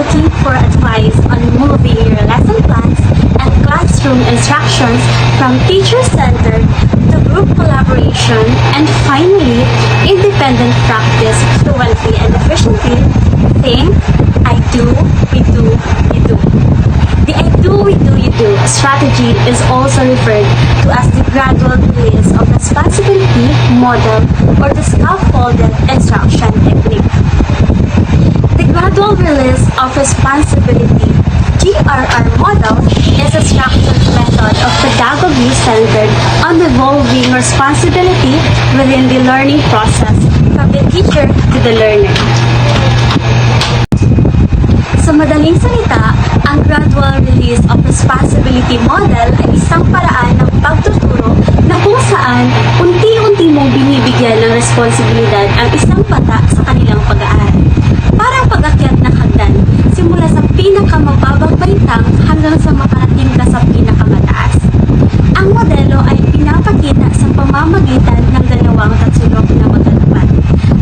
looking for advice on moving your lesson plans and classroom instructions from teacher-centered to group collaboration and finally, independent practice fluently and efficiently, think, I do, we do, you do. The I do, we do, you do strategy is also referred to as the gradual release of responsibility model or the scaffolded instruction technique. The gradual release of responsibility GRR model is a structured method of pedagogy centered on devolving responsibility within the learning process from the teacher to the learner. Sa madaling salita, ang gradual release of responsibility model ay isang paraan ng pagtuturo na kung saan unti-unti mong binibigyan ng responsibilidad ang isang bata sa kanilang pag-aaral. Parang pag-akyat ng hagdan, simula sa pinakamababang baitang hanggang sa makarating ka sa pinakamataas. Ang modelo ay pinapakita sa pamamagitan ng dalawang tatsulok na magkatapat.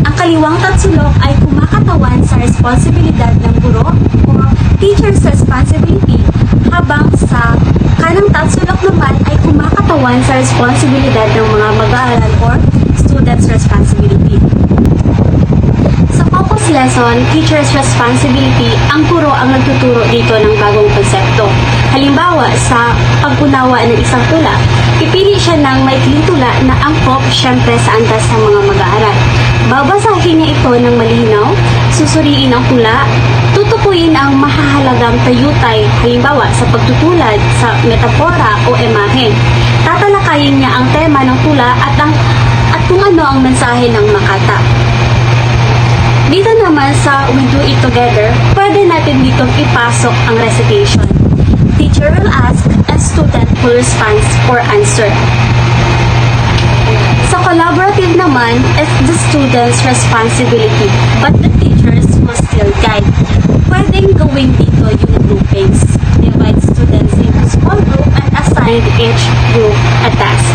Ang kaliwang tatsulok ay kumakatawan sa responsibilidad ng guro o teacher's responsibility, habang sa kanang tatsulok naman ay kumakatawan sa responsibilidad ng mga mag-aaral or student's responsibility. Sa focus lesson, teacher's responsibility, ang guro ang nagtuturo dito ng bagong konsepto. Halimbawa, sa pag-unawa ng isang tula, pipili siya ng maikling tula na angkop syempre sa antas ng mga mag-aaral. Babasahin niya ito ng malinaw, susuriin ang tula, tutukuyin ang mahahalagang tayutay, halimbawa sa pagtutulad, sa metapora o imahe. Tatalakayin niya ang tema ng tula at kung ano ang mensahe ng makata. Dito naman sa We Do It Together, pwede natin ditong ipasok ang recitation. Teacher will ask and student will respond or answer. Sa collaborative naman, it's the student's responsibility, but the teachers will still guide. Pwedeng gawin dito yung groupings. Divide students into small group and assign each group a task.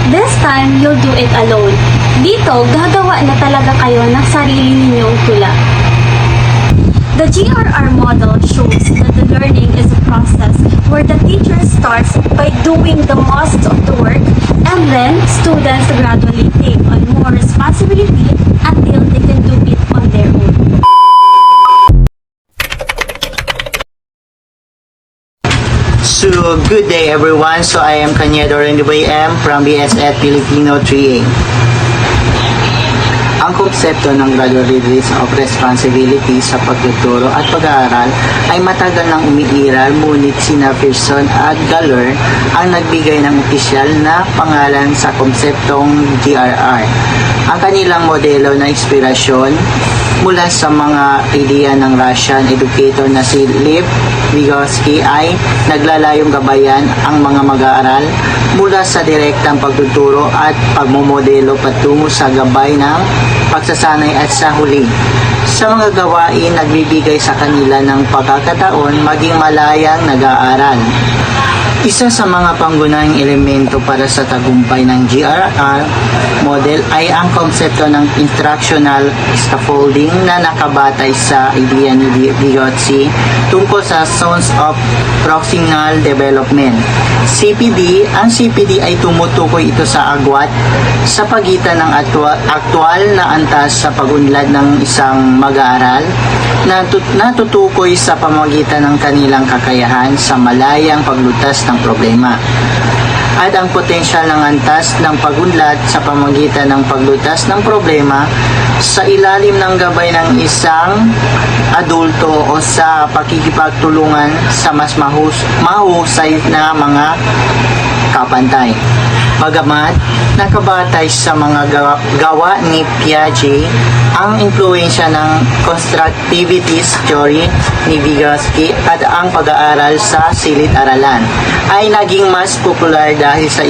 This time, you'll do it alone. Dito, gagawa na talaga kayo ng sarili ninyong tula. The GRR model shows that the learning is a process where the teacher starts by doing the most of the work and then students gradually take on more responsibility until they can do it on their own. So, good day everyone. So, I am Cañedo Rendiboy M from BSF Filipino 3A. Ang konsepto ng gradual release of responsibility sa pagtuturo at pag-aaral ay matagal nang umiiral, ngunit sina Pearson at Galler ang nagbigay ng opisyal na pangalan sa konseptong GRR. Ang kanilang modelo na inspirasyon mula sa mga ideya ng Russian educator na si Lev Vygotsky ay naglalayong gabayan ang mga mag-aaral mula sa direktang pagtuturo at pagmomodelo patungo sa gabay ng pagsasanay at sa huli. Sa mga gawain, nagbibigay sa kanila ng pagkakataon maging malayang nag-aaral. Isa sa mga pangunahing elemento para sa tagumpay ng GRR model ay ang konsepto ng instructional scaffolding na nakabatay sa ideya ni Vygotsky tungkol sa zones of proximal development. Ang CPD ay tumutukoy ito sa agwat sa pagitan ng aktual na antas sa pag-unlad ng isang mag-aaral na natutukoy sa pamamagitan ng kanilang kakayahan sa malayang paglutas ng problema at ang potensyal ng antas ng pag-unlad sa pamamagitan ng paglutas ng problema sa ilalim ng gabay ng isang adulto o sa pakikipagtulungan sa mas mahusay na mga kapantay. Bagamat nakabatay sa mga gawa ni Piaget ang impluensya ng constructivist theory ni Vygotsky at ang pag-aaral sa silid-aralan ay naging mas popular dahil sa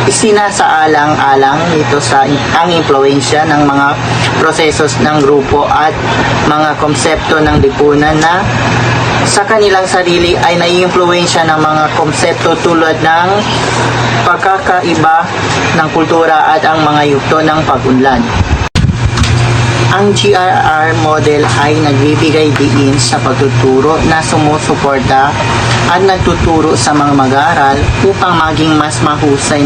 isinasaalang-alang nito sa ang impluensya ng mga prosesos ng grupo at mga konsepto ng lipunan na sa kanilang sarili ay naiimpluwensya ng mga konsepto tulad ng pagkakaiba ng kultura at ang mga yugto ng pag-unlad. Ang GRR model ay nagbibigay diin sa pagtuturo na sumusuporta at nagtuturo sa mga mag-aaral upang maging mas mahusay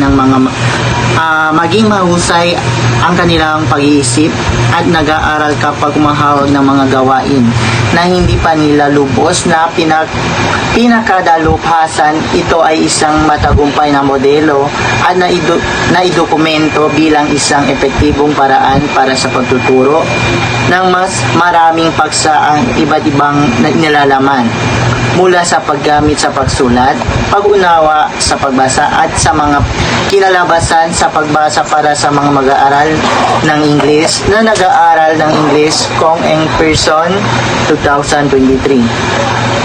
maging mahusay ang kanilang pag-iisip at nag-aaral kapag umahawag ng mga gawain na hindi pa nila lubos na pinakadalupasan. Ito ay isang matagumpay na modelo at naidokumento bilang isang epektibong paraan para sa pagtuturo ng mas maraming paksa ang iba't ibang nilalaman mula sa paggamit sa pagsulat, pag-unawa sa pagbasa at sa mga kinalabasan sa pagbasa para sa mga mag-aaral ng Ingles na nag-aaral ng Ingles kung in person 2023.